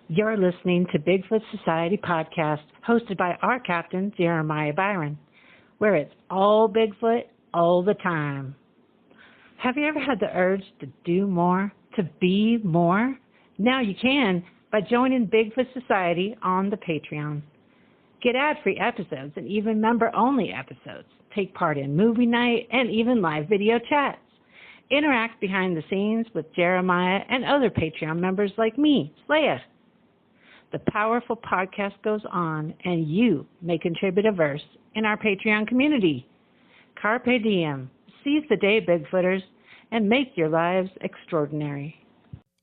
You're listening to Bigfoot Society podcast, hosted by our captain, Jeremiah Byron, where it's all Bigfoot all the time. Have you ever had the urge to do more, to be more? Now you can by joining Bigfoot Society on the Patreon. Get ad-free episodes and even member-only episodes. Take part in movie night and even live video chats. Interact behind the scenes with Jeremiah and other Patreon members like me, Leia. The powerful podcast goes on, and you may contribute a verse in our Patreon community. Carpe diem. Seize the day, Bigfooters, and make your lives extraordinary.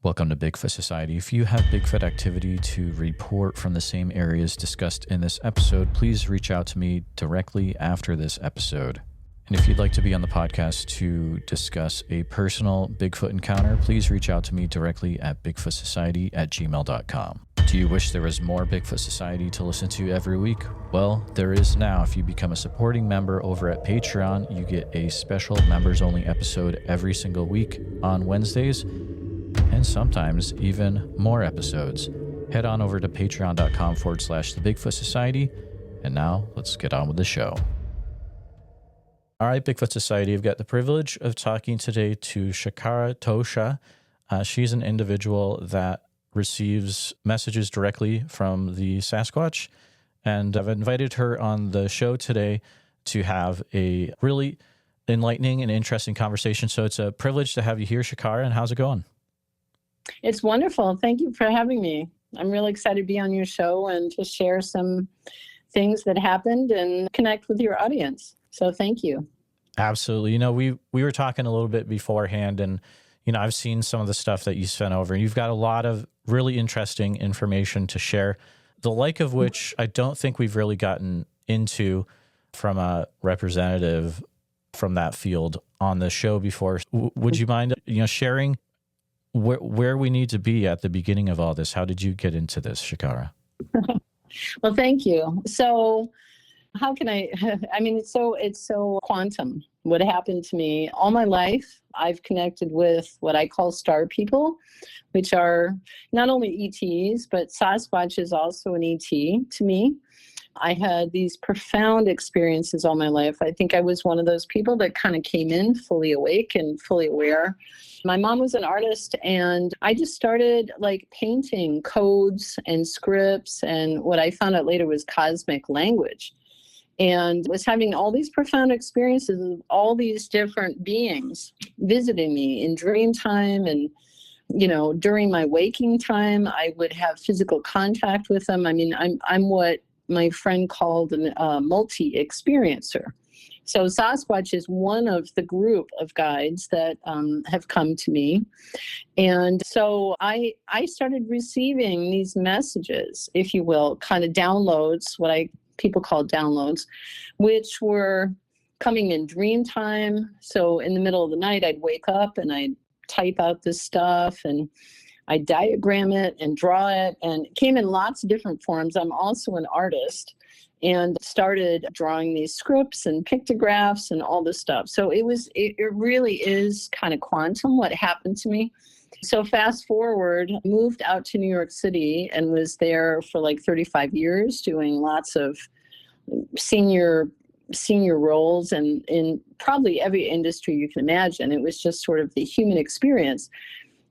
Welcome to Bigfoot Society. If you have Bigfoot activity to report from the same areas discussed in this episode, please reach out to me directly after this episode. And if you'd like to be on the podcast to discuss a personal Bigfoot encounter, please reach out to me directly at bigfootsociety@gmail.com. Do you wish there was more Bigfoot Society to listen to every week? Well, there is now. If you become a supporting member over at Patreon, you get a special members-only episode every single week on Wednesdays, and sometimes even more episodes. Head on over to patreon.com/The Bigfoot Society. And now let's get on with the show. All right, Bigfoot Society, I've got the privilege of talking today to Shakara Tosha. She's an individual that receives messages directly from the Sasquatch, and I've invited her on the show today to have a really enlightening and interesting conversation. So it's a privilege to have you here, Shakara, and how's it going? It's wonderful. Thank you for having me. I'm really excited to be on your show and to share some things that happened and connect with your audience. So thank you. Absolutely. You know, we were talking a little bit beforehand, and, you know, I've seen some of the stuff that you sent over, and you've got a lot of really interesting information to share, the like of which I don't think we've really gotten into from a representative from that field on the show before. Would you mind, sharing where we need to be at the beginning of all this? How did you get into this, Shakara? Well, thank you. So how can it's so quantum. What happened to me all my life, I've connected with what I call star people, which are not only ETs, but Sasquatch is also an ET to me. I had these profound experiences all my life. I think I was one of those people that kind of came in fully awake and fully aware. My mom was an artist, and I just started painting codes and scripts, and what I found out later was cosmic language. And was having all these profound experiences of all these different beings visiting me in dream time. And, during my waking time, I would have physical contact with them. I mean, I'm what my friend called a multi-experiencer. So Sasquatch is one of the group of guides that have come to me. And so I started receiving these messages, if you will, kind of downloads, people call downloads, which were coming in dream time. So in the middle of the night, I'd wake up and I'd type out this stuff, and I'd diagram it and draw it, and it came in lots of different forms. I'm also an artist, and started drawing these scripts and pictographs and all this stuff. So it really is kind of quantum what happened to me. So fast forward, moved out to New York City and was there for 35 years doing lots of senior roles, and in probably every industry you can imagine. It was just sort of the human experience.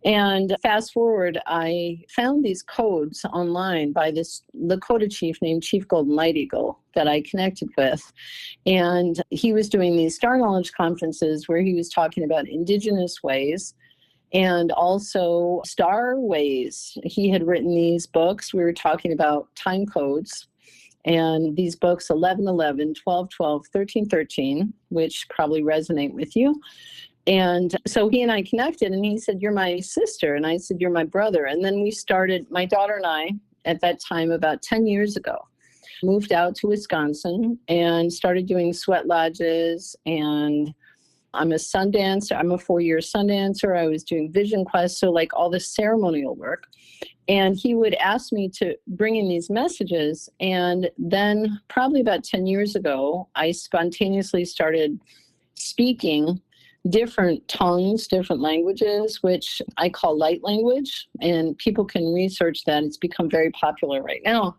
And fast forward, I found these codes online by this Lakota chief named Chief Golden Light Eagle that I connected with. And he was doing these Star Knowledge conferences where he was talking about Indigenous ways and also star ways. He had written these books. We were talking about time codes. And these books, 1111, 1212, 1313, which probably resonate with you. And so he and I connected, and he said, "You're my sister." And I said, "You're my brother." And then we started, my daughter and I, at that time, about 10 years ago, moved out to Wisconsin and started doing sweat lodges. And I'm a sun dancer. I'm a 4-year sun dancer. I was doing vision quests, so all this ceremonial work. And he would ask me to bring in these messages. And then probably about 10 years ago, I spontaneously started speaking different tongues, different languages, which I call light language. And people can research that. It's become very popular right now.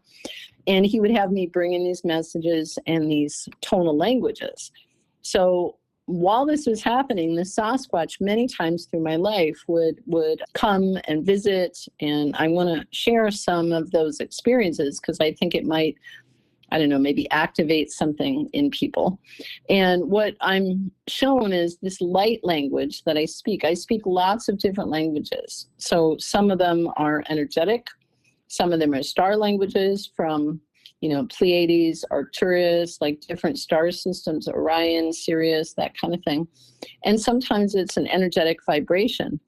And he would have me bring in these messages and these tonal languages. So while this was happening, the Sasquatch many times through my life would come and visit. And I want to share some of those experiences because I think it might, I don't know, maybe activate something in people. And what I'm shown is this light language that I speak. I speak lots of different languages. So some of them are energetic. Some of them are star languages from, Pleiades, Arcturus, like different star systems, Orion, Sirius, that kind of thing. And sometimes it's an energetic vibration.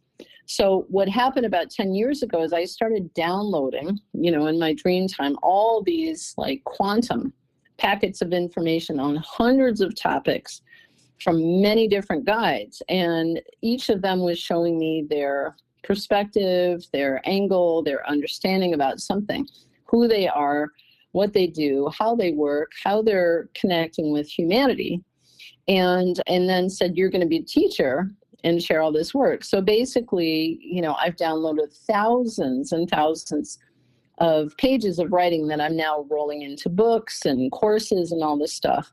So what happened about 10 years ago is I started downloading, in my dream time, all these like quantum packets of information on hundreds of topics from many different guides. And each of them was showing me their perspective, their angle, their understanding about something, who they are, what they do, how they work, how they're connecting with humanity. And then said, you're going to be a teacher and share all this work. So basically, I've downloaded thousands and thousands of pages of writing that I'm now rolling into books and courses and all this stuff.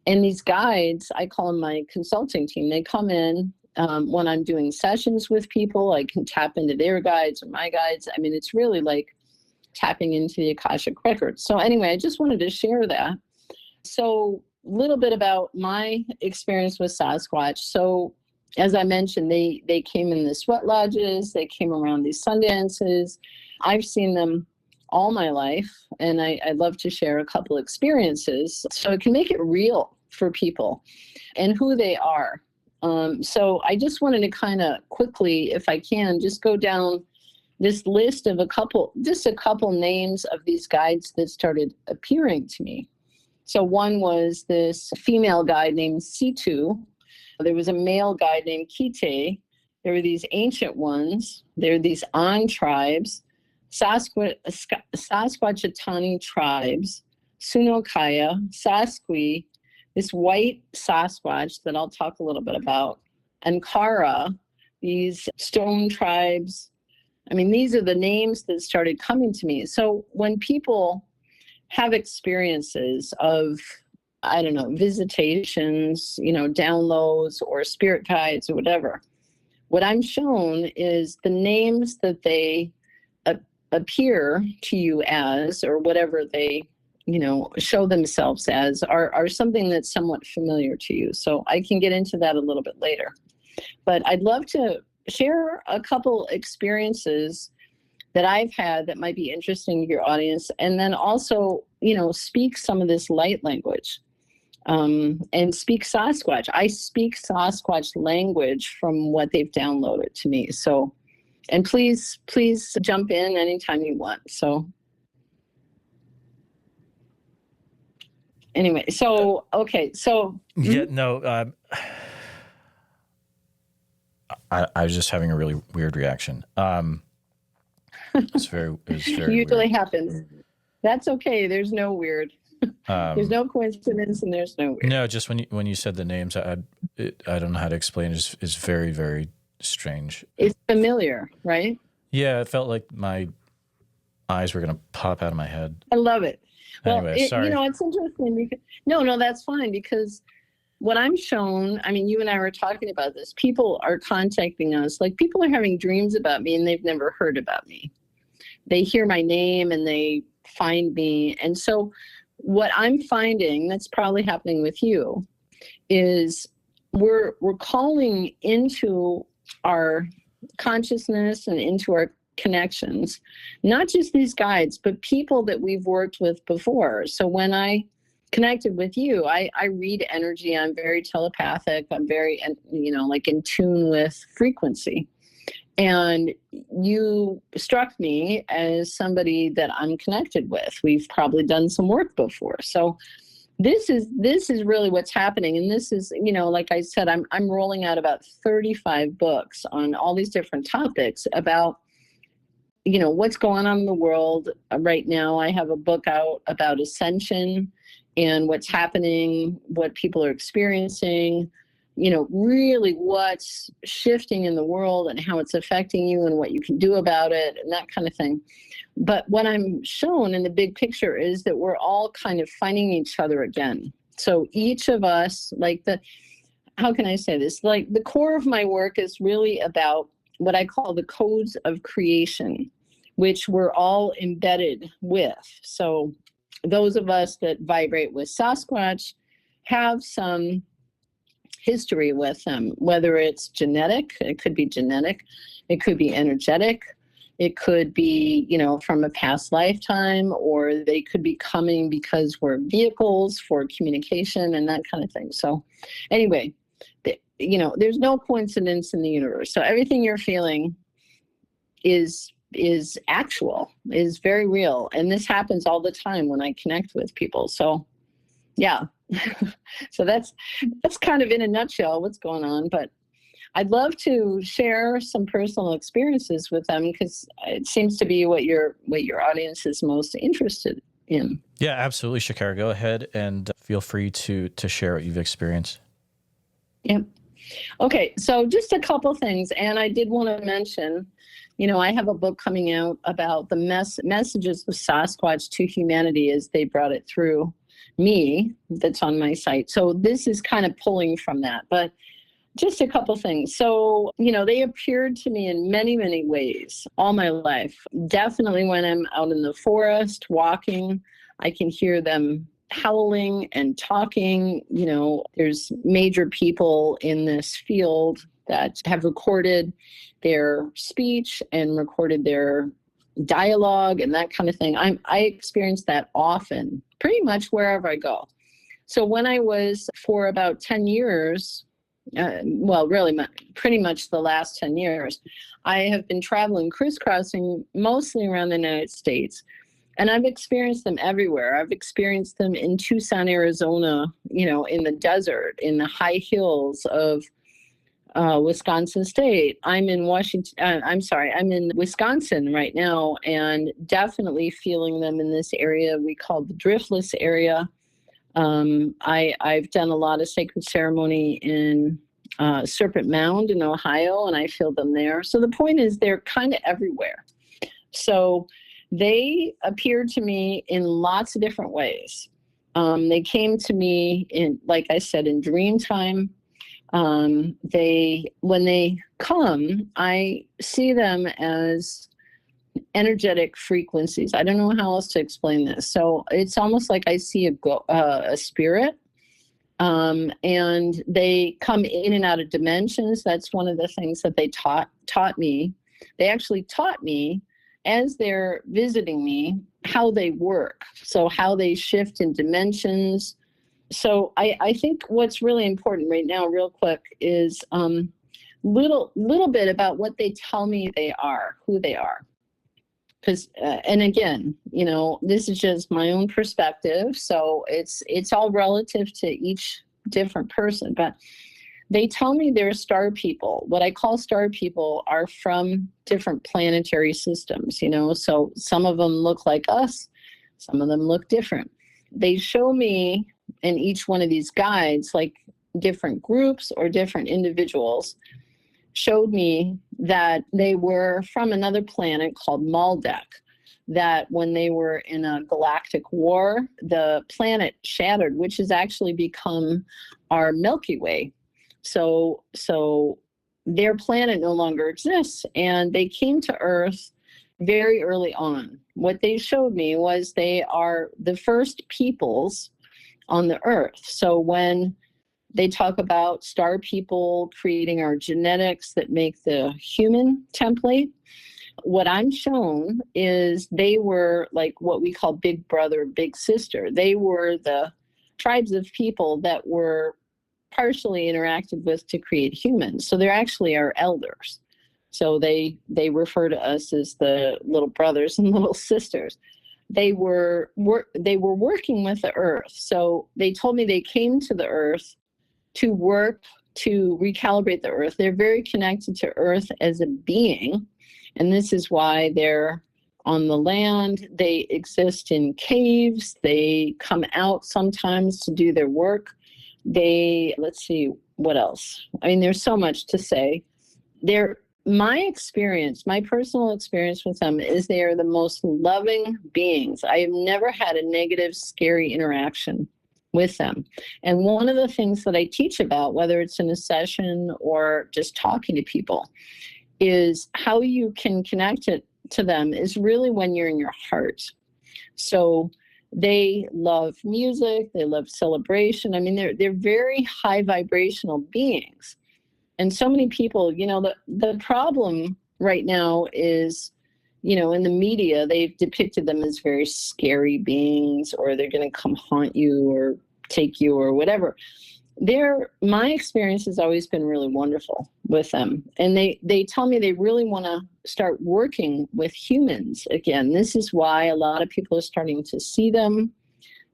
And these guides, I call them my consulting team. They come in when I'm doing sessions with people. I can tap into their guides or my guides. I mean, it's really like tapping into the Akashic records. So anyway, I just wanted to share that. So a little bit about my experience with Sasquatch. So as I mentioned, they came in the sweat lodges. They came around these sun dances. I've seen them all my life, and I'd love to share a couple experiences so it can make it real for people and who they are. So I just wanted to kind of quickly, if I can, just go down this list of a couple names of these guides that started appearing to me. So one was this female guide named Situ. There was a male guide named Kite. There were these ancient ones. There were these An tribes, Sasquatchatani tribes, Sunokaya, Sasqui, this white Sasquatch that I'll talk a little bit about, and Kara, these stone tribes. I mean, these are the names that started coming to me. So when people have experiences of, I don't know, visitations, downloads or spirit guides or whatever, what I'm shown is the names that they appear to you as, or whatever they, show themselves as, are something that's somewhat familiar to you. So I can get into that a little bit later. But I'd love to share a couple experiences that I've had that might be interesting to your audience, and then also, speak some of this light language. And speak Sasquatch. I speak Sasquatch language from what they've downloaded to me. So, and please jump in anytime you want. So anyway, so, okay. So. Yeah, no, I was just having a really weird reaction. It was very usually weird. Happens. That's okay. There's no weird. There's no coincidence and there's no weird. No, just when you said the names, I don't know how to explain it. It's very, very strange. It's familiar, right? Yeah, it felt like my eyes were going to pop out of my head. I love it. Anyway, sorry. It's interesting because no, that's fine, because what I'm shown, I mean, you and I were talking about this. People are contacting us. Like, people are having dreams about me and they've never heard about me. They hear my name and they find me. And so what I'm finding that's probably happening with you is we're calling into our consciousness and into our connections, not just these guides, but people that we've worked with before. So when I connected with you, I read energy. I'm very telepathic. I'm very, like in tune with frequency. And you struck me as somebody that I'm connected with. We've probably done some work before. So this is really what's happening. And this is, like I said, I'm rolling out about 35 books on all these different topics about, what's going on in the world right now. I have a book out about ascension and what's happening, what people are experiencing, really what's shifting in the world and how it's affecting you and what you can do about it and that kind of thing. But what I'm shown in the big picture is that we're all kind of finding each other again. So each of us, how can I say this? Like the core of my work is really about what I call the codes of creation, which we're all embedded with. So those of us that vibrate with Sasquatch have some history with them, whether it's genetic, it could be genetic, it could be energetic, it could be, from a past lifetime, or they could be coming because we're vehicles for communication and that kind of thing. So anyway, there's no coincidence in the universe. So everything you're feeling is actual, is very real. And this happens all the time when I connect with people. So yeah. So that's kind of in a nutshell what's going on, but I'd love to share some personal experiences with them because it seems to be what your audience is most interested in. Yeah, absolutely, Shakara. Go ahead and feel free to share what you've experienced. Yeah. Okay, so just a couple things, and I did want to mention, I have a book coming out about the messages of Sasquatch to humanity as they brought it through me, that's on my site. So this is kind of pulling from that, but just a couple things. So, they appeared to me in many, many ways all my life. Definitely when I'm out in the forest walking, I can hear them howling and talking. There's major people in this field that have recorded their speech and recorded their dialogue and that kind of thing. I experience that often, pretty much wherever I go. So when I was for about 10 years, pretty much the last 10 years, I have been traveling, crisscrossing mostly around the United States. And I've experienced them everywhere. I've experienced them in Tucson, Arizona, in the desert, in the high hills of Wisconsin State. I'm in Wisconsin right now, and definitely feeling them in this area we call the driftless area. I've done a lot of sacred ceremony in Serpent Mound in Ohio, and I feel them there. So the point is they're kind of everywhere. So they appeared to me in lots of different ways. They came to me in, like I said, in dream time. When they come, I see them as energetic frequencies. I don't know how else to explain this. So it's almost like I see a spirit, and they come in and out of dimensions. That's one of the things that they taught me. They actually taught me as they're visiting me how they work. So how they shift in dimensions. So I think what's really important right now, real quick, is little bit about what they tell me they are, who they are. Because, and again, this is just my own perspective, so it's all relative to each different person. But they tell me they're star people. What I call star people are from different planetary systems. So some of them look like us, some of them look different. They show me in each one of these guides, like different groups or different individuals, showed me that they were from another planet called Maldek, that when they were in a galactic war, the planet shattered, which has actually become our Milky Way. So their planet no longer exists, and they came to Earth very early on. What they showed me was they are the first peoples on the Earth. So when they talk about star people creating our genetics that make the human template, what I'm shown is they were like what we call big brother, big sister. They were the tribes of people that were partially interacted with to create humans. So they're actually our elders. So they refer to us as the little brothers and little sisters. They were working with the Earth. So they told me they came to the Earth to work to recalibrate the Earth. They're very connected to Earth as a being, and this is why they're on the land. They exist in caves. They come out sometimes to do their work. Let's see, what else? I mean, there's so much to say. My personal experience with them is they are the most loving beings. I have never had a negative, scary interaction with them. And one of the things that I teach about, whether it's in a session or just talking to people, is how you can connect it to them is really when you're in your heart. So they love music, they love celebration. I mean, they're very high vibrational beings. And so many people, the problem right now is, in the media, they've depicted them as very scary beings, or they're going to come haunt you or take you or whatever. My experience has always been really wonderful with them. And they tell me they really want to start working with humans again. This is why a lot of people are starting to see them,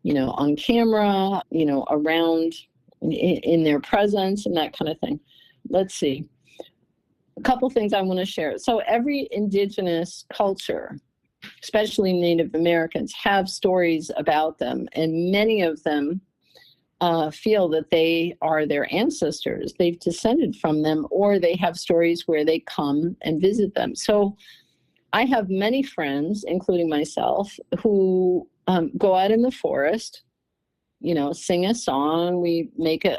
on camera, around in their presence and that kind of thing. Let's see. A couple things I want to share. So every indigenous culture, especially Native Americans, have stories about them, and many of them feel that they are their ancestors. They've descended from them, or they have stories where they come and visit them. So I have many friends, including myself, who go out in the forest, sing a song.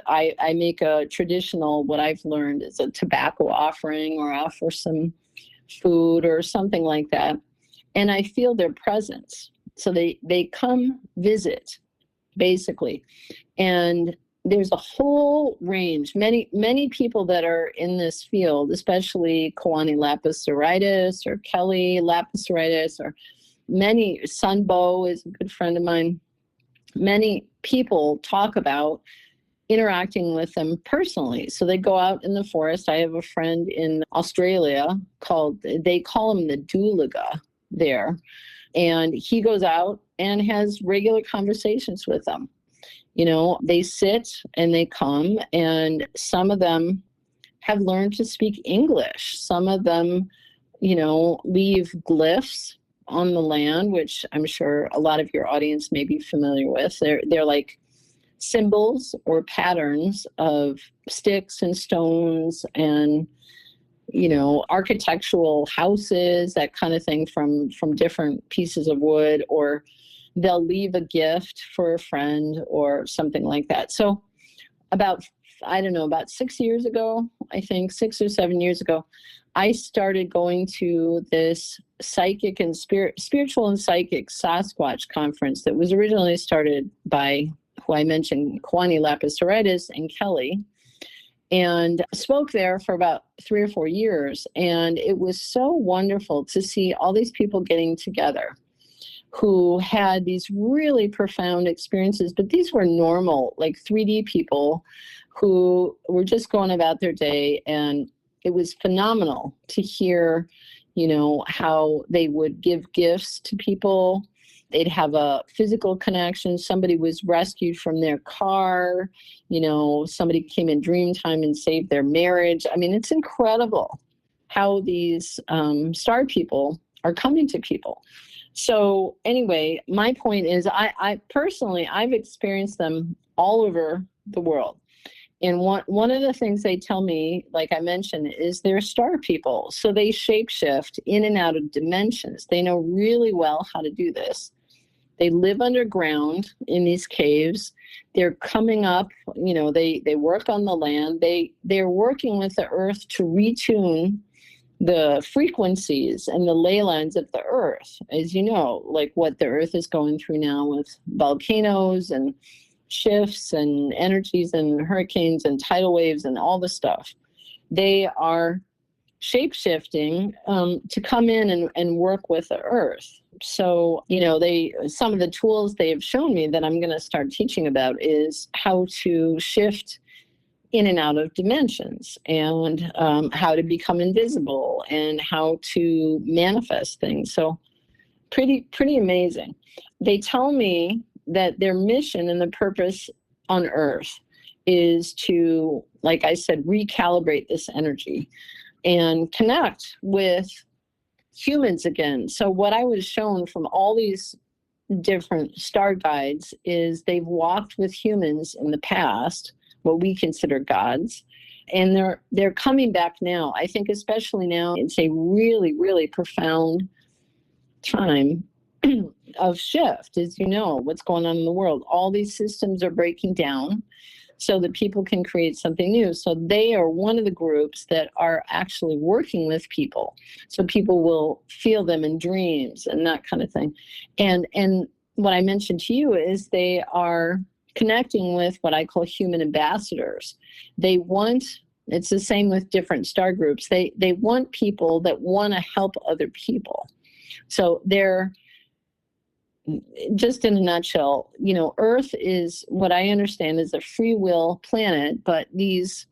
I make a traditional, what I've learned is a tobacco offering, or offer some food or something like that. And I feel their presence. So they come visit, basically. And there's a whole range, many people that are in this field, especially Kawani lapidaritis or Kelly lapidaritis, or Sunbow is a good friend of mine. Many people talk about interacting with them personally. So they go out in the forest. I have a friend in Australia they call him the Doolaga there. And he goes out and has regular conversations with them. They sit and they come, and some of them have learned to speak English. Some of them, leave glyphs on the land, which I'm sure a lot of your audience may be familiar with. They're like symbols or patterns of sticks and stones and, architectural houses, that kind of thing from different pieces of wood, or they'll leave a gift for a friend or something like that. So about 6 years ago, I think 6 or 7 years ago, I started going to this psychic and spiritual and psychic Sasquatch conference that was originally started by, who I mentioned, Kawani lapidaritis and Kelly, and spoke there for about 3 or 4 years. And it was so wonderful to see all these people getting together who had these really profound experiences, but these were normal, like 3D people who were just going about their day. And it was phenomenal to hear, how they would give gifts to people. They'd have a physical connection. Somebody was rescued from their car. Somebody came in dream time and saved their marriage. I mean, it's incredible how these star people are coming to people. So anyway, my point is I personally, I've experienced them all over the world. And one of the things they tell me, like I mentioned, is they're star people. So they shapeshift in and out of dimensions. They know really well how to do this. They live underground in these caves. They're coming up, they work on the land. They're working with the earth to retune the frequencies and the ley lines of the earth, as you know, like what the earth is going through now with volcanoes and shifts and energies and hurricanes and tidal waves and all the stuff. They are shape-shifting to come in and work with the earth. So, some of the tools they have shown me that I'm going to start teaching about is how to shift in and out of dimensions, and how to become invisible, and how to manifest things. So pretty amazing. They tell me that their mission and the purpose on Earth is to, like I said, recalibrate this energy and connect with humans again. So what I was shown from all these different star guides is they've walked with humans in the past, what we consider gods. And they're coming back now. I think especially now, it's a really, really profound time of shift, as you know, what's going on in the world. All these systems are breaking down so that people can create something new. So they are one of the groups that are actually working with people. So people will feel them in dreams and that kind of thing. And what I mentioned to you is they are connecting with what I call human ambassadors. They want, it's the same with different star groups. They want people that want to help other people. So they're, just in a nutshell, you know, Earth is what I understand is a free will planet, but these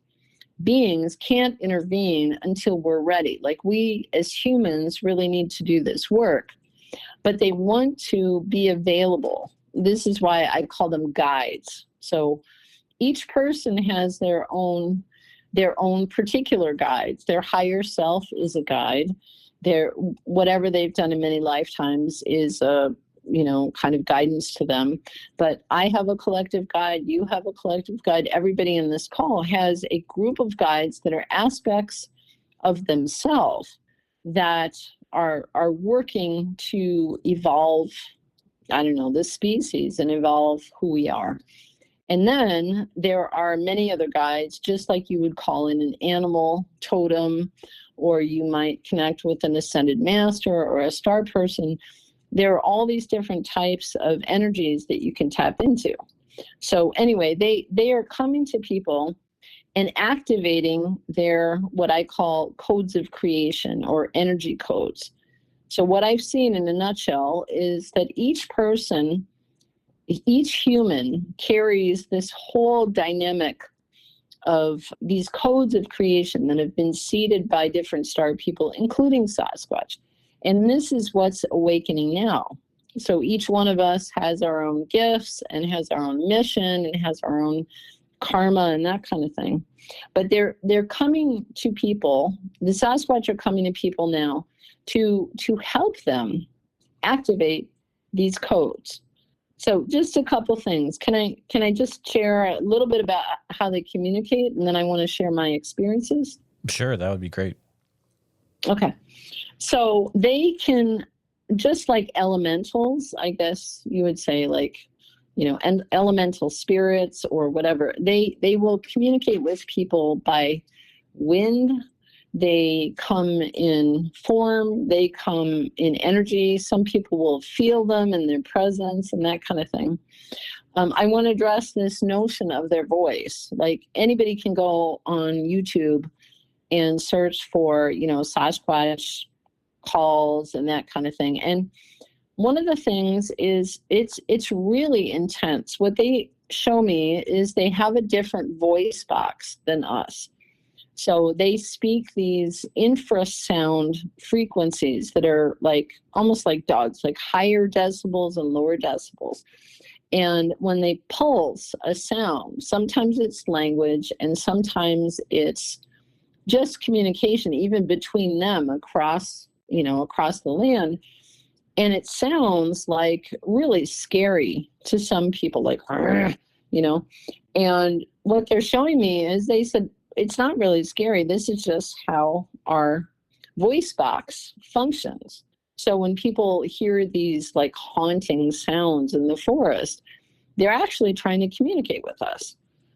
beings can't intervene until we're ready. Like we as humans really need to do this work, but they want to be available. This is why I call them guides. So each person has their own particular guides. Their higher self is a guide. Their whatever they've done in many lifetimes is a, you know, kind of guidance to them. But I have a collective guide. You have a collective guide. Everybody in this call has a group of guides that are aspects of themselves that are working to evolve, I don't know, the species and evolve who we are. And then there are many other guides, just like you would call in an animal totem, or you might connect with an ascended master or a star person. There are all these different types of energies that you can tap into. So anyway, they are coming to people and activating their, what I call codes of creation or energy codes. So what I've seen in a nutshell is that each person, each human carries this whole dynamic of these codes of creation that have been seeded by different star people, including Sasquatch. And this is what's awakening now. So each one of us has our own gifts and has our own mission and has our own karma and that kind of thing. But they're coming to people, the Sasquatch are coming to people now to help them activate these codes. So just a couple things. Can I just share a little bit about how they communicate, and then I want to share my experiences? Sure, that would be great. Okay. So they can, just like elementals, I guess you would say, like, you know, and elemental spirits or whatever, they will communicate with people by wind. They come in form, they come in energy. Some people will feel them in their presence and that kind of thing. I want to address this notion of their voice. Like anybody can go on YouTube and search for, you know, Sasquatch calls and that kind of thing. And one of the things is it's really intense. What they show me is they have a different voice box than us. So they speak these infrasound frequencies that are like almost like dogs, like higher decibels and lower decibels. And when they pulse a sound, sometimes it's language and sometimes it's just communication, even between them across the land. And it sounds like really scary to some people, like, you know. And what they're showing me is they said, it's not really scary. This is just how our voice box functions. So when people hear these like haunting sounds in the forest, they're actually trying to communicate with us.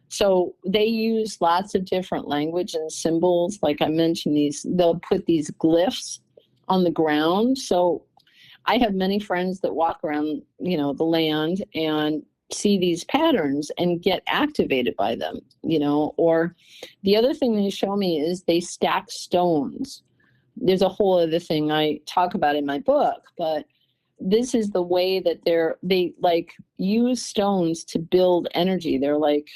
So they use lots of different language and symbols. Like I mentioned, they'll put these glyphs on the ground. So I have many friends that walk around, you know, the land and see these patterns and get activated by them, you know. Or the other thing they show me is they stack stones. There's a whole other thing I talk about in my book, but this is the way that they like use stones to build energy. They're like,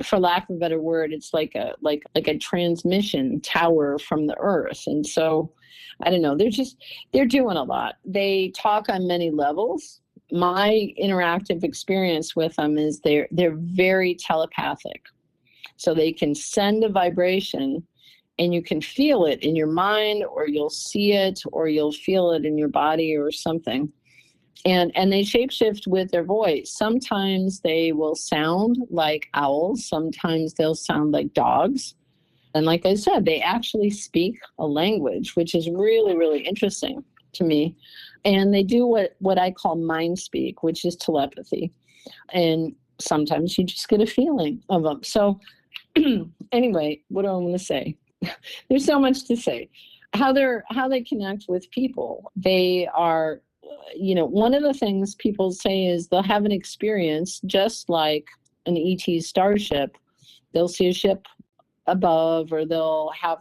for lack of a better word, it's like a transmission tower from the earth. And so I don't know, they're doing a lot. They talk on many levels. My interactive experience with them is they're very telepathic. So they can send a vibration and you can feel it in your mind, or you'll see it, or you'll feel it in your body or something. And they shapeshift with their voice. Sometimes they will sound like owls. Sometimes they'll sound like dogs. And like I said, they actually speak a language, which is really, really interesting to me. And they do what I call mind speak, which is telepathy. And sometimes you just get a feeling of them. So anyway, what do I want to say? There's so much to say. How they connect with people. They are, one of the things people say is they'll have an experience just like an ET starship. They'll see a ship above, or they'll have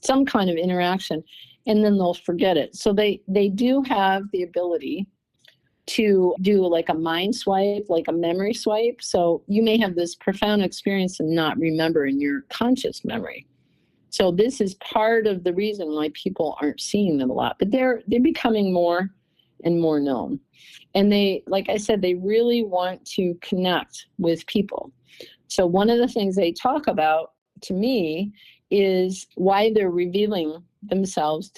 some kind of interaction, and then they'll forget it. So they do have the ability to do like a mind swipe, like a memory swipe. So you may have this profound experience and not remember in your conscious memory. So this is part of the reason why people aren't seeing them a lot, but they're becoming more and more known. And they, like I said, they really want to connect with people. So one of the things they talk about to me is why they're revealing themselves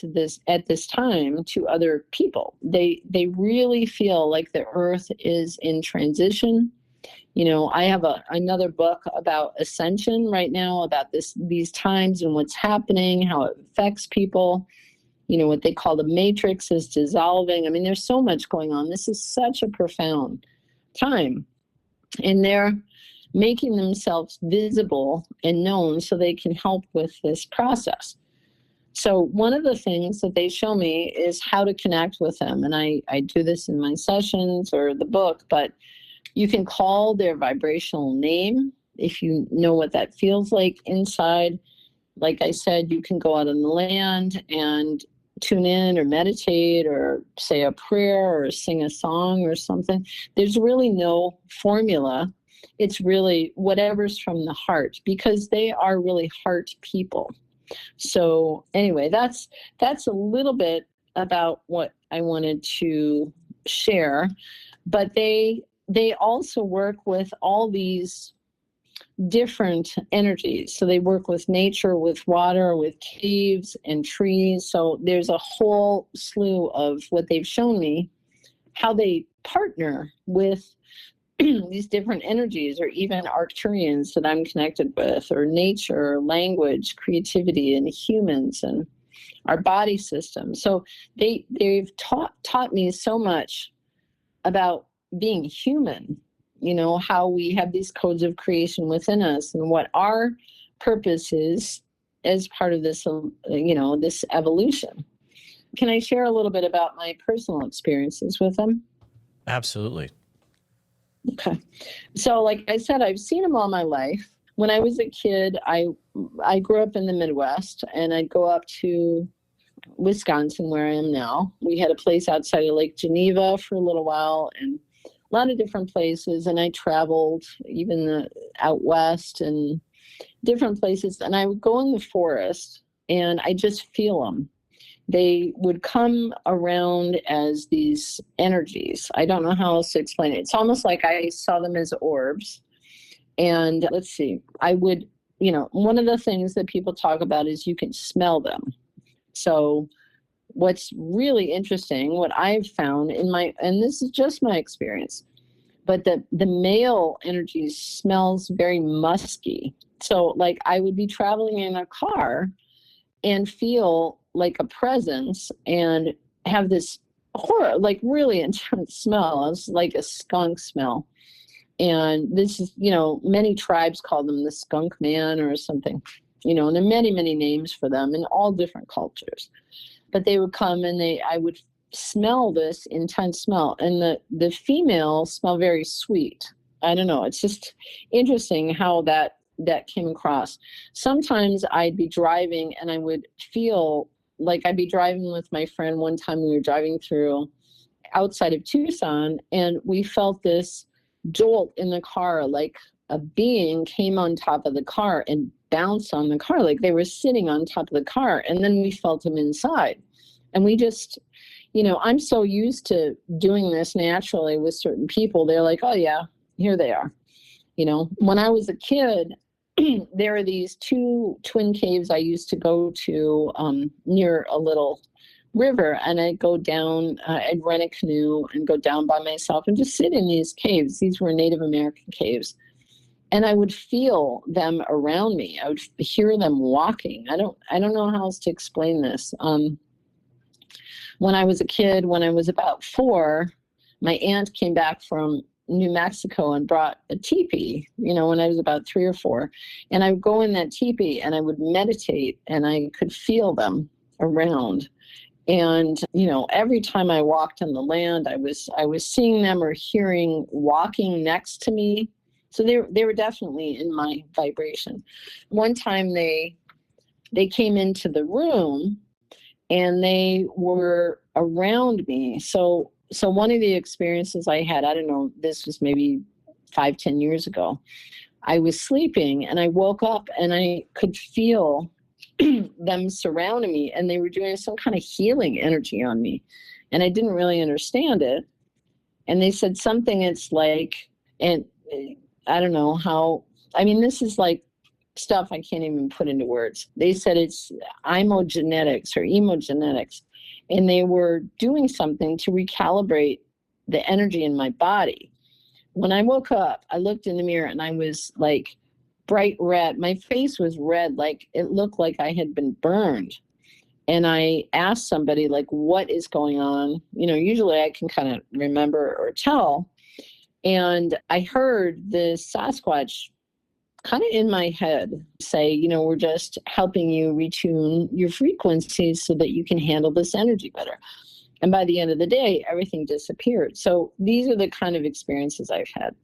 at this time to other people. They really feel like the earth is in transition. I have another book about ascension right now, about these times and what's happening, how it affects people. What they call the matrix is dissolving. I mean, there's so much going on. This is such a profound time. And they're making themselves visible and known so they can help with this process. So one of the things that they show me is how to connect with them. And I do this in my sessions or the book, but you can call their vibrational name if you know what that feels like inside. Like I said, you can go out on the land and tune in or meditate or say a prayer or sing a song or something. There's really no formula. It's really whatever's from the heart, because they are really heart people. So anyway, that's a little bit about what I wanted to share. But they also work with all these different energies. So they work with nature, with water, with caves and trees. So there's a whole slew of what they've shown me, how they partner with these different energies, or even Arcturians that I'm connected with, or nature, language, creativity, and humans, and our body system. So they've taught me so much about being human, how we have these codes of creation within us and what our purpose is as part of this, this evolution. Can I share a little bit about my personal experiences with them? Absolutely. Okay. So like I said, I've seen them all my life. When I was a kid, I grew up in the Midwest, and I'd go up to Wisconsin, where I am now. We had a place outside of Lake Geneva for a little while, and a lot of different places. And I traveled even out west and different places. And I would go in the forest, and I just feel them. They would come around as these energies. I don't know how else to explain it. It's almost like I saw them as orbs. And let's see, I would, one of the things that people talk about is you can smell them. So what's really interesting, what I've found and this is just my experience, but the male energy smells very musky. So like I would be traveling in a car and feel like a presence and have this like really intense smell. It's like a skunk smell. And this is, many tribes call them the skunk man or something, and there are many, many names for them in all different cultures. But they would come, and I would smell this intense smell. And the females smell very sweet. I don't know. It's just interesting how that came across. Sometimes I'd be driving, and I would feel like I'd be driving with my friend. One time we were driving through outside of Tucson, and we felt this jolt in the car, like a being came on top of the car and bounced on the car, like they were sitting on top of the car. And then we felt them inside. And we just, I'm so used to doing this naturally with certain people. They're like, oh yeah, here they are. When I was a kid, there are these two twin caves I used to go to near a little river, and I'd go down, I'd rent a canoe and go down by myself and just sit in these caves. These were Native American caves. And I would feel them around me. I would hear them walking. I don't know how else to explain this. When I was a kid, when I was about 4, my aunt came back from New Mexico and brought a teepee, when I was about 3 or 4. And I would go in that teepee and I would meditate, and I could feel them around. And, every time I walked on the land, I was seeing them or hearing walking next to me. So they were definitely in my vibration. One time they came into the room and they were around me. So one of the experiences I had, I don't know, this was maybe 5-10 years ago. I was sleeping and I woke up and I could feel them surrounding me, and they were doing some kind of healing energy on me. And I didn't really understand it. And they said something, it's like, and I don't know how, this is like stuff I can't even put into words. They said it's imogenetics or emogenetics, and they were doing something to recalibrate the energy in my body. When I woke up, I looked in the mirror and I was like bright red. My face was red, like it looked like I had been burned. And I asked somebody, like, what is going on? Usually I can kind of remember or tell. And I heard the Sasquatch kind of in my head say, we're just helping you retune your frequencies so that you can handle this energy better. And by the end of the day, everything disappeared. So these are the kind of experiences I've had.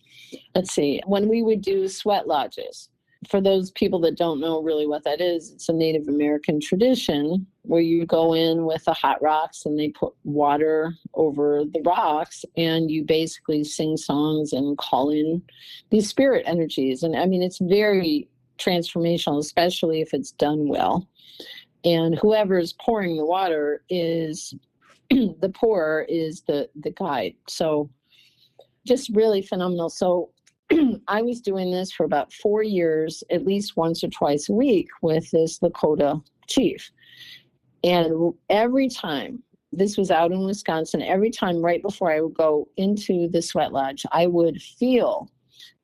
Let's see, when we would do sweat lodges, for those people that don't know really what that is, it's a Native American tradition where you go in with the hot rocks and they put water over the rocks, and you basically sing songs and call in these spirit energies. And it's very transformational, especially if it's done well. And whoever is pouring the water is the pourer is the guide. So just really phenomenal. So I was doing this for about 4 years, at least once or twice a week with this Lakota chief. And every time, this was out in Wisconsin, every time right before I would go into the sweat lodge, I would feel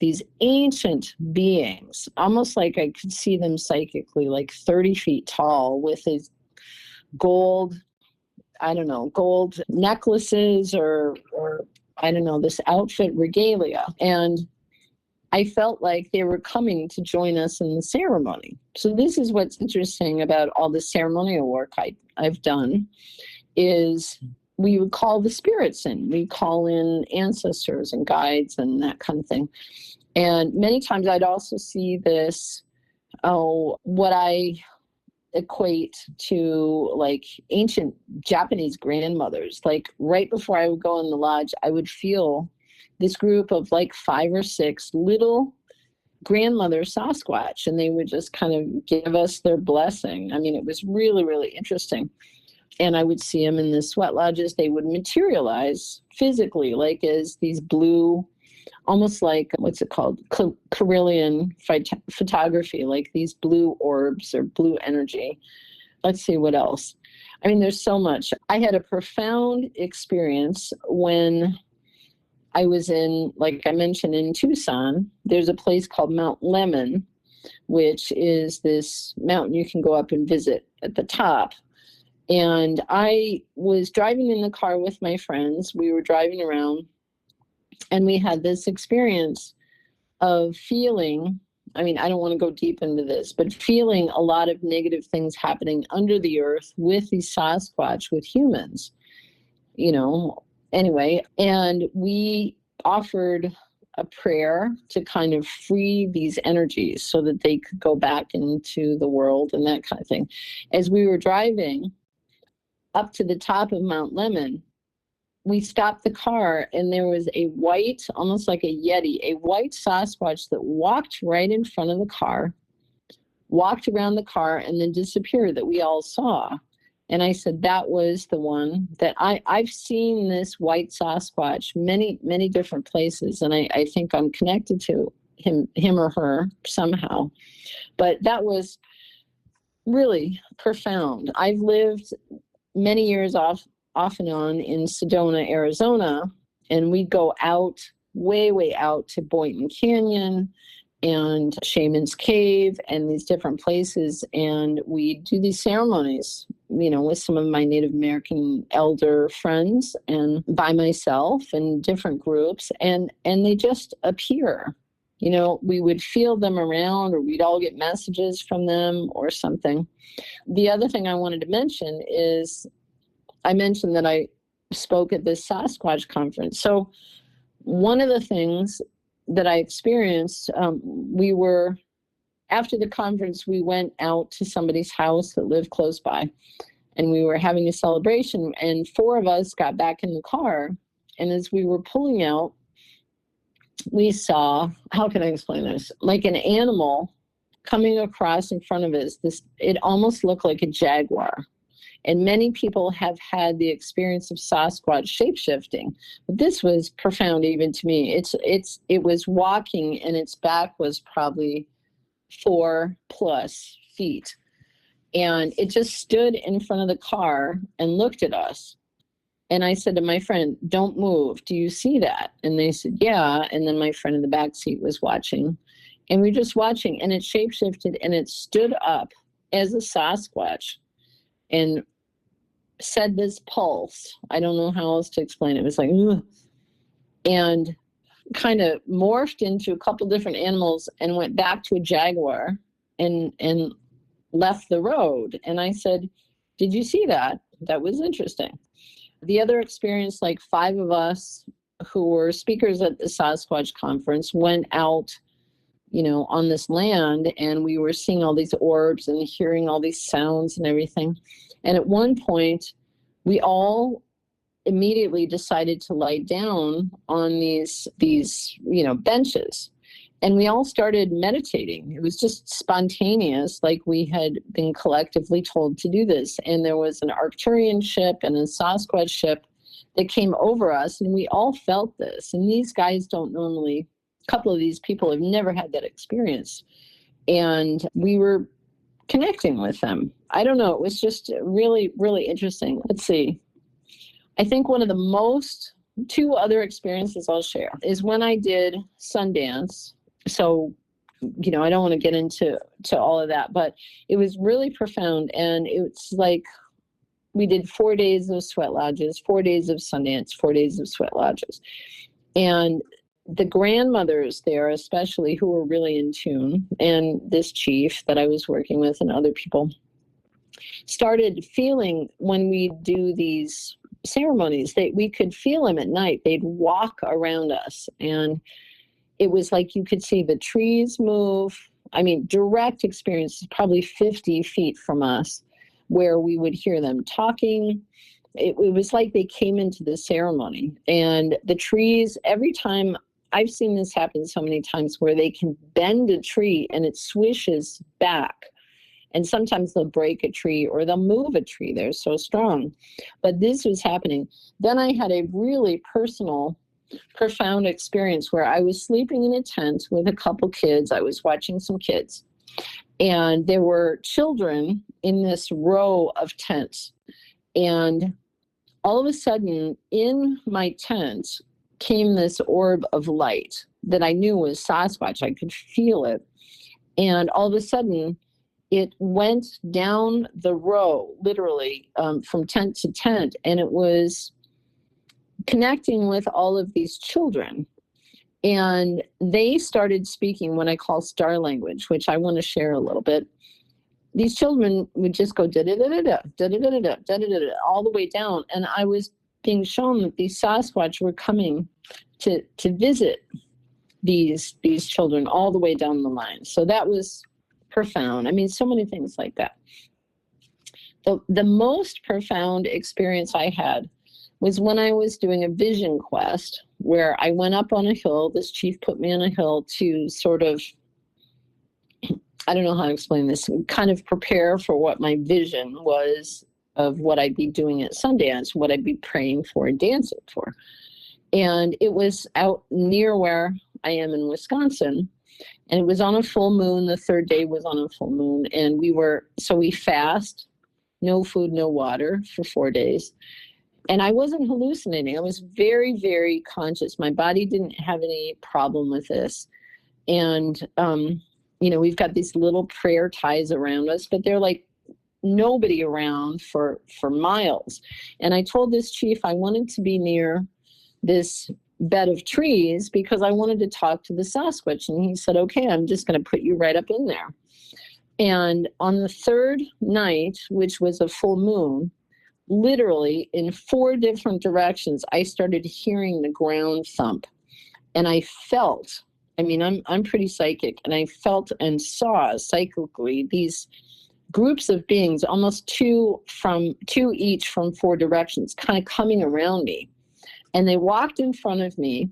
these ancient beings, almost like I could see them psychically, like 30 feet tall with these gold necklaces or I don't know, this outfit regalia. And I felt like they were coming to join us in the ceremony. So this is what's interesting about all the ceremonial work I've done is we would call the spirits in. We call in ancestors and guides and that kind of thing. And many times I'd also see this, what I equate to like ancient Japanese grandmothers. Like right before I would go in the lodge, I would feel this group of like 5 or 6 little grandmother Sasquatch, and they would just kind of give us their blessing. It was really, really interesting. And I would see them in the sweat lodges. They would materialize physically, like as these blue, almost like, what's it called? Carillion photography, like these blue orbs or blue energy. Let's see what else. There's so much. I had a profound experience when I was in, like I mentioned, in Tucson. There's a place called Mount Lemon, which is this mountain you can go up and visit at the top. And I was driving in the car with my friends. We were driving around, and we had this experience of feeling, I don't want to go deep into this, but feeling a lot of negative things happening under the earth with these Sasquatch, with humans, Anyway, and we offered a prayer to kind of free these energies so that they could go back into the world and that kind of thing. As we were driving up to the top of Mount Lemon, we stopped the car and there was a white, almost like a Yeti, a white Sasquatch that walked right in front of the car, walked around the car, and then disappeared that we all saw. And I said, that was the one that I've seen this white Sasquatch many, many different places. And I think I'm connected to him or her somehow. But that was really profound. I've lived many years off and on in Sedona, Arizona, and we'd go out, way out to Boynton Canyon and Shaman's Cave and these different places. And we do these ceremonies, with some of my Native American elder friends and by myself and different groups. And they just appear, we would feel them around, or we'd all get messages from them or something. The other thing I wanted to mention is I mentioned that I spoke at this Sasquatch conference. So one of the things that I experienced, after the conference, we went out to somebody's house that lived close by, and we were having a celebration, and 4 of us got back in the car. And as we were pulling out, we saw, how can I explain this? Like an animal coming across in front of us. It almost looked like a jaguar. And many people have had the experience of Sasquatch shapeshifting. But this was profound even to me. It was walking, and its back was probably 4+ feet. And it just stood in front of the car and looked at us. And I said to my friend, "Don't move. Do you see that?" And they said, "Yeah." And then my friend in the back seat was watching. And we were just watching, and it shapeshifted, and it stood up as a Sasquatch and said this pulse. I don't know how else to explain it. It was like, ugh, and kind of morphed into a couple different animals and went back to a jaguar and left the road. And I said, "Did you see that? That was interesting." The other experience, like 5 of us who were speakers at the Sasquatch conference went out, on this land, and we were seeing all these orbs and hearing all these sounds and everything. And at one point, we all immediately decided to lie down on these benches. And we all started meditating. It was just spontaneous, like we had been collectively told to do this. And there was an Arcturian ship and a Sasquatch ship that came over us, and we all felt this. And these guys don't normally, a couple of these people have never had that experience. And we were connecting with them. I don't know. It was just really, really interesting. Let's see. I think one of the 2 other experiences I'll share is when I did Sundance. So, I don't want to get into all of that, but it was really profound. And it's like we did 4 days of sweat lodges, 4 days of Sundance, 4 days of sweat lodges. And the grandmothers there, especially, who were really in tune, and this chief that I was working with and other people, started feeling when we do these ceremonies, we could feel them at night. They'd walk around us, and it was like you could see the trees move. I mean, direct experience, probably 50 feet from us, where we would hear them talking. It was like they came into the ceremony, and the trees, every time, I've seen this happen so many times, where they can bend a tree and it swishes back. And sometimes they'll break a tree or they'll move a tree. They're so strong. But this was happening. Then I had a really personal, profound experience where I was sleeping in a tent with a couple kids. I was watching some kids. And there were children in this row of tents. And all of a sudden, in my tent came this orb of light that I knew was Sasquatch. I could feel it. And all of a sudden, it went down the row, literally, from tent to tent, and it was connecting with all of these children. And they started speaking what I call star language, which I want to share a little bit. These children would just go da-da-da-da-da, da-da-da-da-da, da-da-da-da, all the way down. And I was being shown that these Sasquatch were coming to visit these children all the way down the line. So that was profound. I mean, so many things like that. The most profound experience I had was when I was doing a vision quest, where I went up on a hill. This chief put me on a hill to sort of, I don't know how to explain this, kind of prepare for what my vision was of what I'd be doing at Sundance, what I'd be praying for and dancing for. And it was out near where I am in Wisconsin. And it was on a full moon. The third day was on a full moon. And we fast no food, no water for 4 days. And I wasn't hallucinating. I was very, very conscious. My body didn't have any problem with this. And, we've got these little prayer ties around us, but they're like nobody around for miles. And I told this chief I wanted to be near this bed of trees because I wanted to talk to the Sasquatch. And he said, okay, I'm just going to put you right up in there. And on the third night, which was a full moon, literally in 4 different directions, I started hearing the ground thump. And I felt, I'm pretty psychic, and I felt and saw psychically these groups of beings, almost two each from 4 directions, kind of coming around me. And they walked in front of me,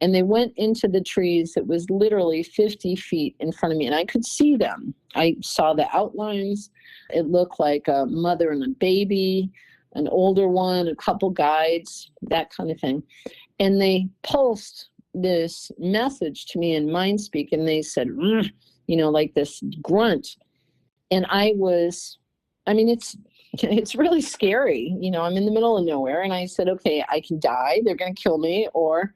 and they went into the trees that was literally 50 feet in front of me, and I could see them. I saw the outlines. It looked like a mother and a baby, an older one, a couple guides, that kind of thing. And they pulsed this message to me in mind speak, and they said, like this grunt. And it's really scary. I'm in the middle of nowhere, and I said, okay, I can die. They're going to kill me, or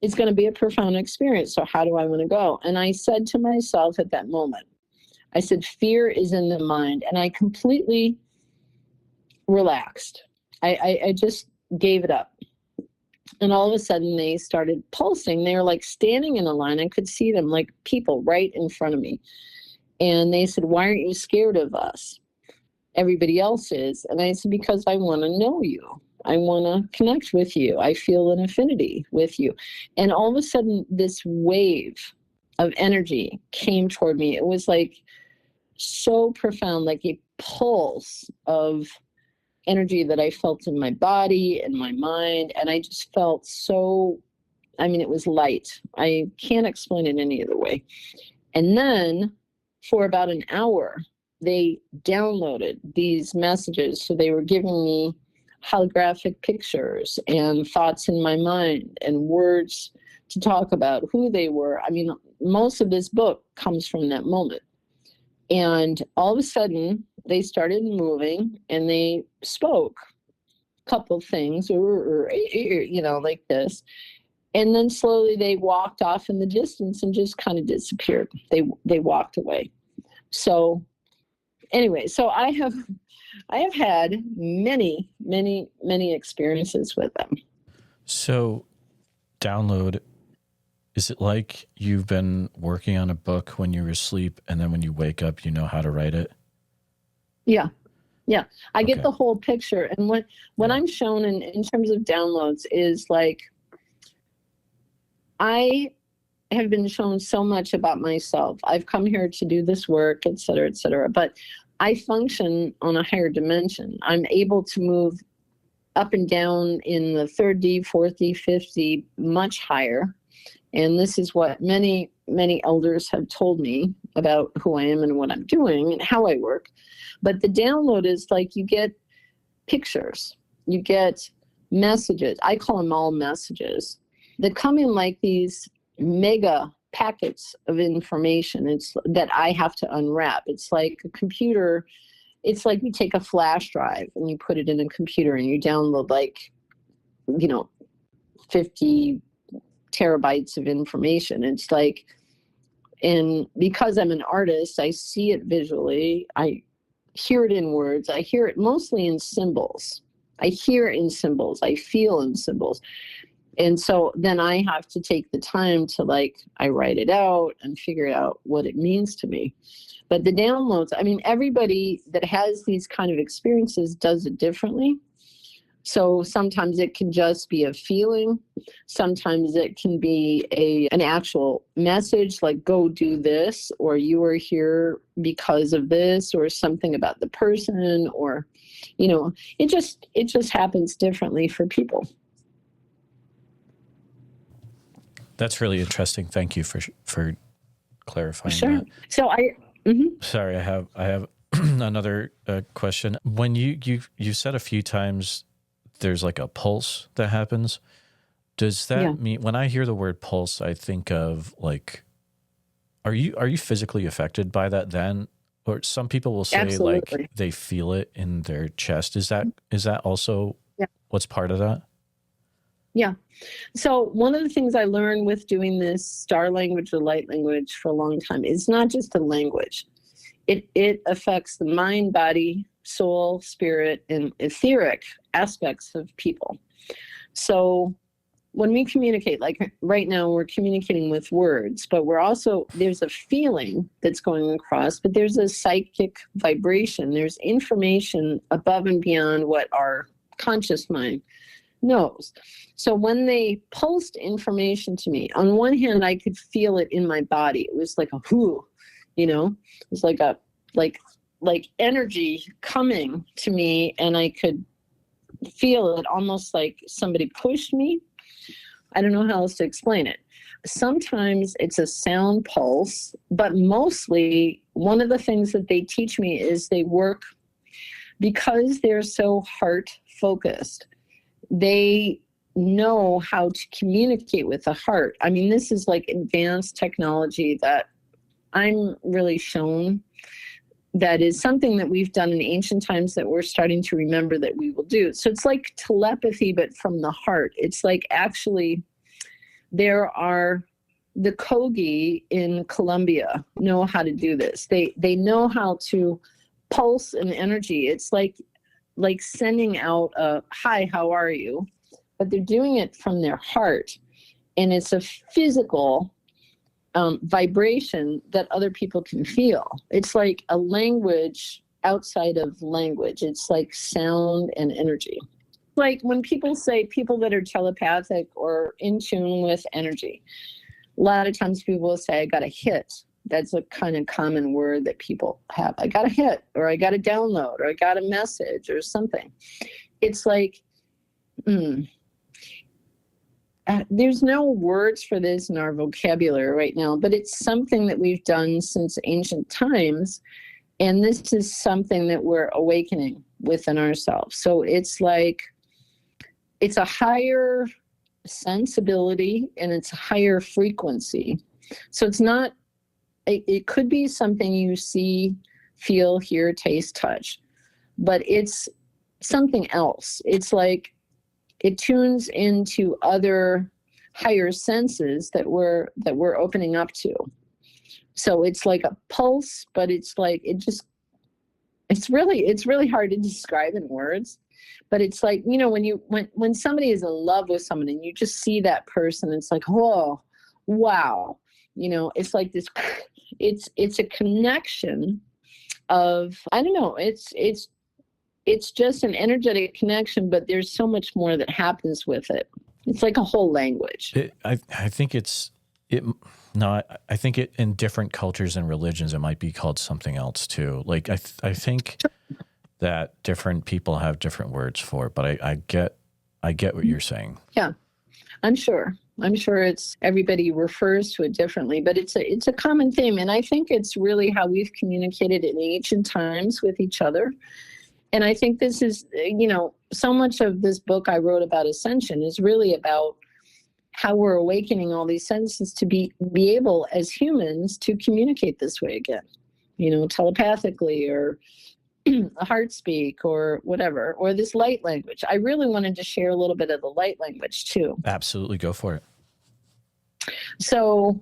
it's going to be a profound experience. So how do I want to go? And I said to myself at that moment, I said, fear is in the mind. And I completely relaxed. I just gave it up. And all of a sudden they started pulsing. They were like standing in a line. I could see them like people right in front of me. And they said, why aren't you scared of us? Everybody else is. And I said, because I want to know you. I want to connect with you. I feel an affinity with you. And all of a sudden this wave of energy came toward me. It was like so profound, like a pulse of energy that I felt in my body and my mind. And I just felt it was light. I can't explain it any other way. And then for about an hour, they downloaded these messages. So they were giving me holographic pictures and thoughts in my mind and words to talk about who they were. Most of this book comes from that moment. And all of a sudden, they started moving, and they spoke a couple things, or like this. And then slowly they walked off in the distance and just kind of disappeared. They walked away. So anyway, so I have had many, many, many experiences with them. So download, is it like you've been working on a book when you were asleep, and then when you wake up, you know how to write it? Yeah. I get the whole picture. And what I'm shown in terms of downloads is like, I have been shown so much about myself. I've come here to do this work, et cetera, but I function on a higher dimension. I'm able to move up and down in the 3rd D, 4th D, 5th D, much higher. And this is what many, many elders have told me about who I am and what I'm doing and how I work. But the download is like you get pictures, you get messages. I call them all messages that come in like these mega packets of information. It's that I have to unwrap. It's like a computer. It's like you take a flash drive and you put it in a computer and you download 50 terabytes of information. It's like, and because I'm an artist, I see it visually. I hear it in words. I hear it mostly in symbols. I hear it in symbols. I feel in symbols. And so then I have to take the time to I write it out and figure out what it means to me. But the downloads, everybody that has these kind of experiences does it differently. So sometimes it can just be a feeling. Sometimes it can be an actual message, like go do this, or you are here because of this, or something about the person, or, it just happens differently for people. That's really interesting. Thank you for clarifying Sure. that. So Sorry, I have another question. When you said a few times there's like a pulse that happens. Does that mean, when I hear the word pulse, I think of are you physically affected by that then? or some people will say Absolutely. like they feel it in their chest. Is that also what's part of that? Yeah. So one of the things I learned with doing this star language or light language for a long time is not just a language. It affects the mind, body, soul, spirit, and etheric aspects of people. So when we communicate, like right now we're communicating with words, but there's a feeling that's going across, but there's a psychic vibration. There's information above and beyond what our conscious mind knows. So when they pulsed information to me, on one hand, I could feel it in my body. It was like a whoo, it was like energy coming to me, and I could feel it almost like somebody pushed me. I don't know how else to explain it. Sometimes it's a sound pulse, but mostly one of the things that they teach me is they work because they're so heart focused. They know how to communicate with the heart. I mean, this is like advanced technology that I'm really shown that is something that we've done in ancient times that we're starting to remember that we will do. So it's like telepathy, but from the heart. It's like actually there are the Kogi in Colombia know how to do this. They know how to pulse an energy. It's like sending out a hi, how are you? But they're doing it from their heart. And it's a physical vibration that other people can feel. It's like a language outside of language. It's like sound and energy. Like when people say people that are telepathic or in tune with energy, a lot of times people will say, I got a hit. That's a kind of common word that people have. I got a hit, or I got a download, or I got a message or something. It's like, there's no words for this in our vocabulary right now, but it's something that we've done since ancient times. And this is something that we're awakening within ourselves. So it's like, it's a higher sensibility and it's a higher frequency. So it's not, it could be something you see, feel, hear, taste, touch, but it's something else. It's like it tunes into other higher senses that we're opening up to. So it's like a pulse, but it's like it's really hard to describe in words. But it's like, when somebody is in love with someone and you just see that person, it's like, whoa, wow. It's like this, it's a connection of, I don't know, it's just an energetic connection, but there's so much more that happens with it. It's like a whole language. I think I think it in different cultures and religions, it might be called something else too. Like I think that different people have different words for it, but I get what you're saying. Yeah, I'm sure it's, everybody refers to it differently, but it's a common theme. And I think it's really how we've communicated in ancient times with each other. And I think this is, so much of this book I wrote about ascension is really about how we're awakening all these senses to be able as humans to communicate this way again, telepathically or a heart speak or whatever, or this light language. I really wanted to share a little bit of the light language too. Absolutely. Go for it. So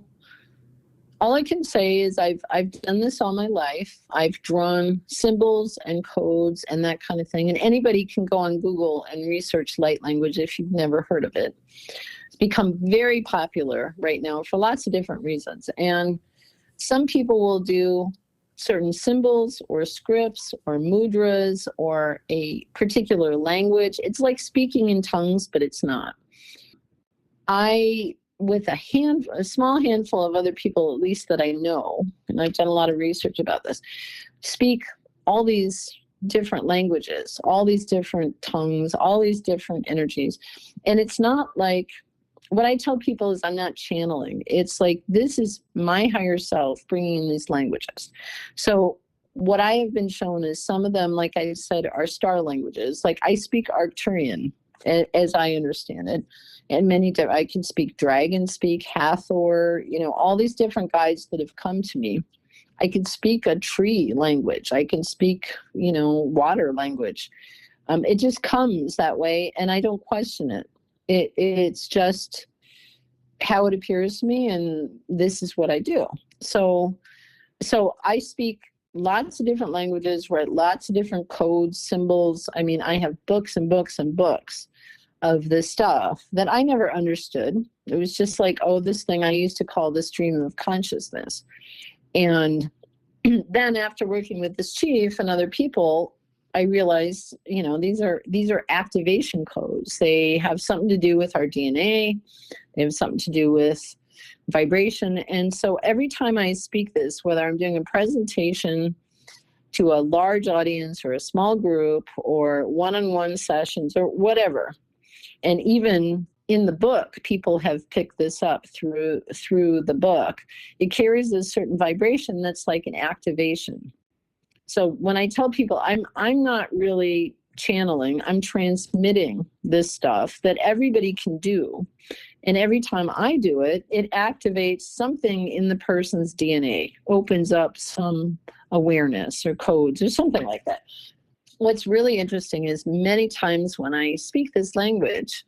all I can say is I've done this all my life. I've drawn symbols and codes and that kind of thing. And anybody can go on Google and research light language if you've never heard of it. It's become very popular right now for lots of different reasons. And some people will do certain symbols or scripts or mudras or a particular language. It's like speaking in tongues, but it's not. With a small handful of other people, at least that I know, and I've done a lot of research about this, speak all these different languages, all these different tongues, all these different energies. And it's not like, what I tell people is I'm not channeling. It's like, this is my higher self bringing in these languages. So what I have been shown is some of them, like I said, are star languages. Like I speak Arcturian, as I understand it. And I can speak Dragon Speak, Hathor, all these different guides that have come to me. I can speak a tree language. I can speak, water language. It just comes that way, and I don't question it. It's just how it appears to me, and this is what I do. So I speak lots of different languages, write lots of different codes, symbols. I mean, I have books and books and books of this stuff that I never understood. It was just like, oh, this thing I used to call the stream of consciousness. And then after working with this chief and other people, I realized, these are activation codes. They have something to do with our DNA. They have something to do with vibration. And so every time I speak this, whether I'm doing a presentation to a large audience or a small group or one-on-one sessions or whatever, and even in the book, people have picked this up through the book, it carries a certain vibration that's like an activation. So when I tell people I'm not really channeling, I'm transmitting this stuff that everybody can do. And every time I do it, it activates something in the person's DNA, opens up some awareness or codes or something like that. What's really interesting is many times when I speak this language,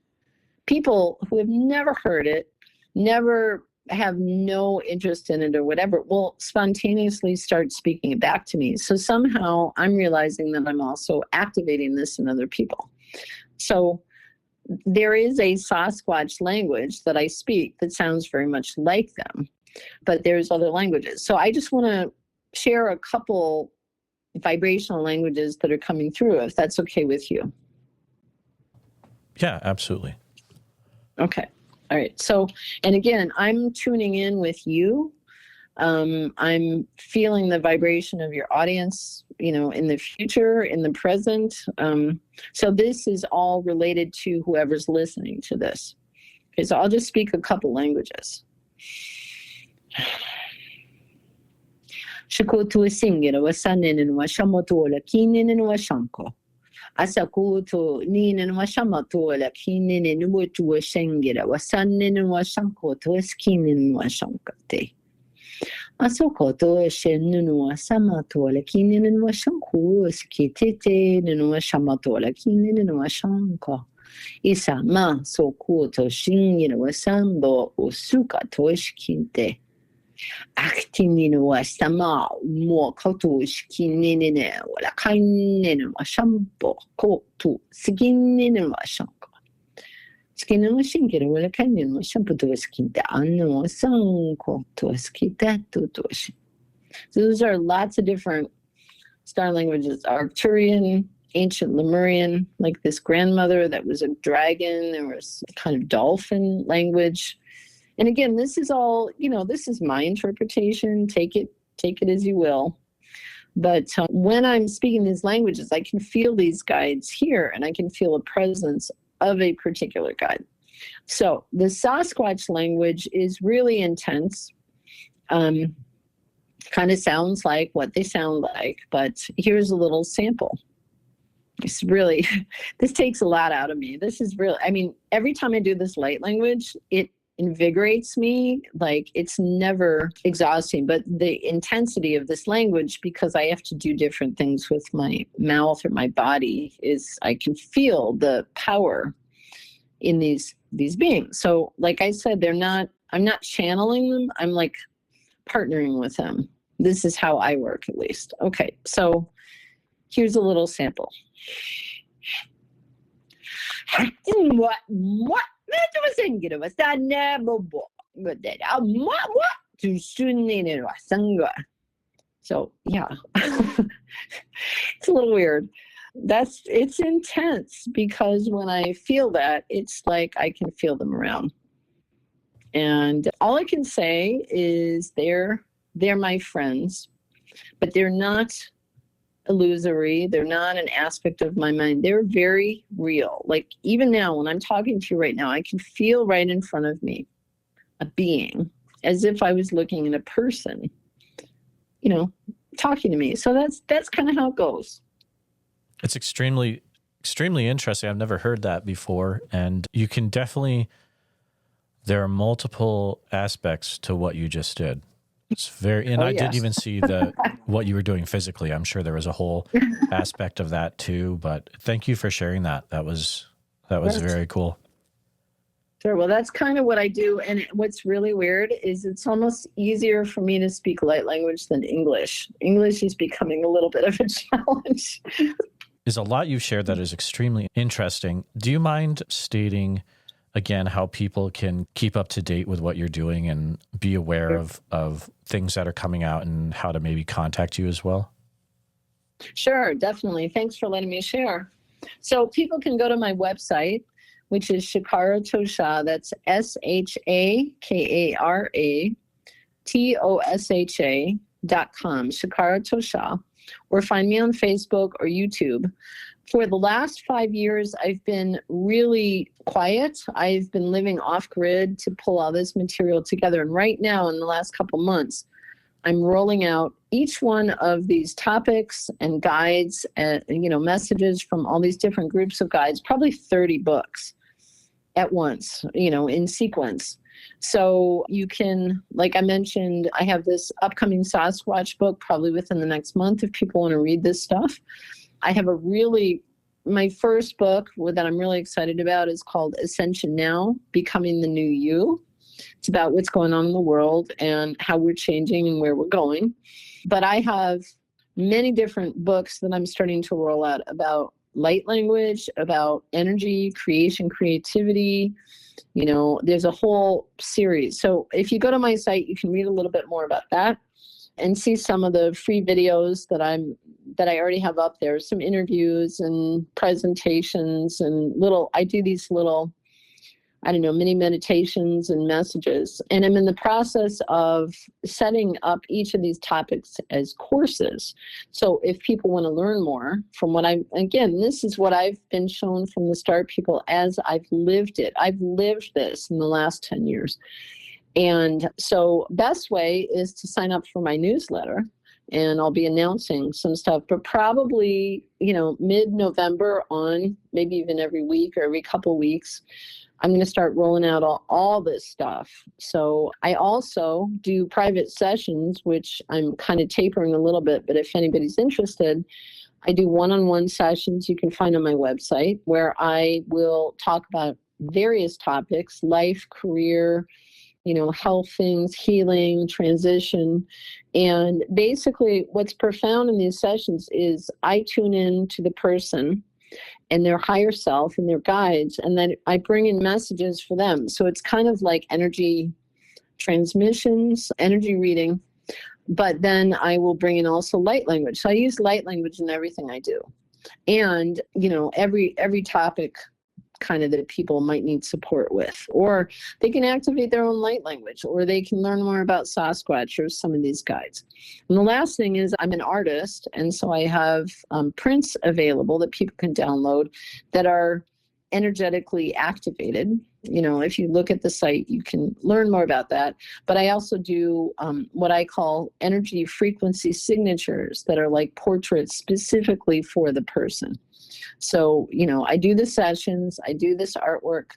people who have never heard it, never have no interest in it or whatever, will spontaneously start speaking it back to me. So somehow I'm realizing that I'm also activating this in other people. So there is a Sasquatch language that I speak that sounds very much like them, but there's other languages. So I just want to share a couple vibrational languages that are coming through, if that's okay with you. Yeah, absolutely. Okay. All right. So, and again, I'm tuning in with you. I'm feeling the vibration of your audience, in the future, in the present. So this is all related to whoever's listening to this. Okay. So I'll just speak a couple languages. Shakotu singera wasanen wa shamoto la kinen wa shanko. Asakuto ninen wa shamato la kinen wa tu shengera wasanen wa shanko to skinen wa shankate. Asokoto shenun wa samato la kinen wa shanko skitete wa shamato la kinen wa shanko. Isama sokuto shingera wa sambo usuka to skinte. Actinin was sama more kotush kinine or a kainin was shampoo, coat to skin in was shank. Skin and was shinking or a canyon was shampoo to a skin down or sun coat to a skin that to tush. So those are lots of different star languages. Arcturian, ancient Lemurian, like this grandmother that was a dragon. There was kind of dolphin language. And again, this is all, this is my interpretation. Take it as you will. But when I'm speaking these languages, I can feel these guides here, and I can feel a presence of a particular guide. So the Sasquatch language is really intense. Kind of sounds like what they sound like, but here's a little sample. This takes a lot out of me. This is really, every time I do this light language, it invigorates me. Like, it's never exhausting, but the intensity of this language, because I have to do different things with my mouth or my body, is I can feel the power in these beings. So like I said, I'm not channeling them. I'm like partnering with them. This is how I work, at least. Okay. So here's a little sample. What? So yeah, it's a little weird. It's intense, because when I feel that, it's like I can feel them around. And all I can say is they're my friends, but they're not illusory. They're not an aspect of my mind. They're very real. Like, even now, when I'm talking to you right now, I can feel right in front of me a being, as if I was looking at a person, talking to me. So that's kind of how it goes. It's extremely, extremely interesting. I've never heard that before. And you can definitely, there are multiple aspects to what you just did. It's very, and Oh, I didn't yes. even see what you were doing physically. I'm sure there was a whole aspect of that too, but thank you for sharing that. That was Yes. very cool. Sure. Well, that's kind of what I do. And what's really weird is it's almost easier for me to speak light language than English. English is becoming a little bit of a challenge. There's a lot you've shared that is extremely interesting. Do you mind stating again how people can keep up to date with what you're doing and be aware of things that are coming out and how to maybe contact you as well? Sure, definitely. Thanks for letting me share. So people can go to my website, which is Shakara Tosha. That's SHAKARATOSHA.com, Shakara Tosha, or find me on Facebook or YouTube. For the last 5 years, I've been really quiet. I've been living off grid to pull all this material together. And right now, in the last couple months, I'm rolling out each one of these topics and guides and, messages from all these different groups of guides, probably 30 books at once, in sequence. So you can, like I mentioned, I have this upcoming Sasquatch book probably within the next month if people want to read this stuff. I have my first book that I'm really excited about is called Ascension Now, Becoming the New You. It's about what's going on in the world and how we're changing and where we're going. But I have many different books that I'm starting to roll out about light language, about energy, creation, creativity. There's a whole series. So if you go to my site, you can read a little bit more about that and see some of the free videos that I already have up there, some interviews and presentations and I do these little, mini meditations and messages. And I'm in the process of setting up each of these topics as courses. So if people want to learn more from this is what I've been shown from the Star People as I've lived it. I've lived this in the last 10 years. And so best way is to sign up for my newsletter, and I'll be announcing some stuff, but probably, mid-November on, maybe even every week or every couple weeks, I'm going to start rolling out all this stuff. So I also do private sessions, which I'm kind of tapering a little bit, but if anybody's interested, I do one-on-one sessions you can find on my website where I will talk about various topics, life, career, health things, healing, transition. And basically what's profound in these sessions is I tune in to the person and their higher self and their guides, and then I bring in messages for them. So it's kind of like energy transmissions, energy reading, but then I will bring in also light language. So I use light language in everything I do. And, every topic kind of that people might need support with, or they can activate their own light language, or they can learn more about Sasquatch or some of these guides. And the last thing is I'm an artist, and so I have prints available that people can download that are energetically activated. If you look at the site, you can learn more about that. But I also do what I call energy frequency signatures that are like portraits specifically for the person. So, I do the sessions, I do this artwork,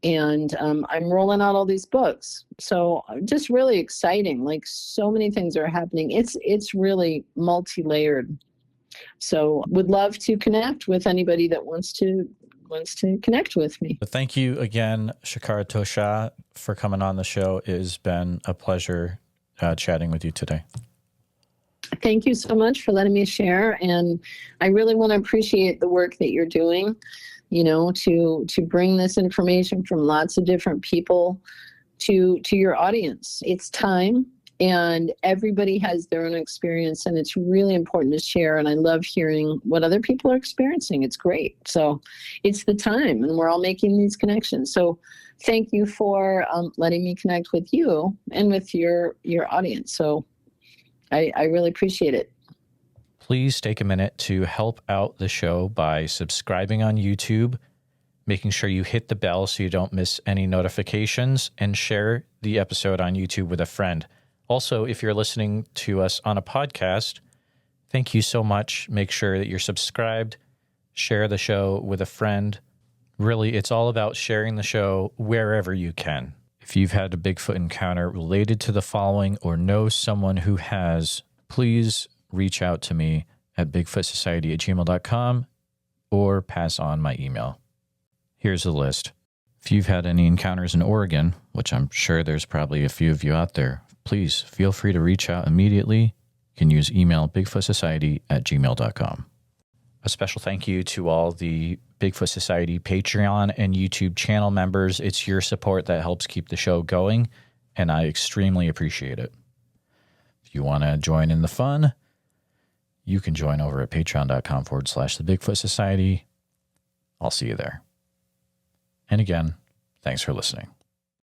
and I'm rolling out all these books. So just really exciting. Like so many things are happening. It's really multi-layered. So would love to connect with anybody that wants to connect with me. Thank you again, Shakara Tosha, for coming on the show. It has been a pleasure chatting with you today. Thank you so much for letting me share. And I really want to appreciate the work that you're doing, to bring this information from lots of different people to your audience. It's time, and everybody has their own experience, and it's really important to share. And I love hearing what other people are experiencing. It's great. So it's the time, and we're all making these connections. So thank you for letting me connect with you and with your audience. So I really appreciate it. Please take a minute to help out the show by subscribing on YouTube, making sure you hit the bell so you don't miss any notifications, and share the episode on YouTube with a friend. Also, if you're listening to us on a podcast, thank you so much. Make sure that you're subscribed, share the show with a friend. Really, it's all about sharing the show wherever you can. If you've had a Bigfoot encounter related to the following or know someone who has, please reach out to me at bigfootsociety@gmail.com or pass on my email. Here's the list. If you've had any encounters in Oregon, which I'm sure there's probably a few of you out there, please feel free to reach out immediately. You can use email bigfootsociety@gmail.com. A special thank you to all the Bigfoot Society Patreon and YouTube channel members. It's your support that helps keep the show going, and I extremely appreciate it. If you want to join in the fun, you can join over at patreon.com/The Bigfoot Society. I'll see you there. And again, thanks for listening.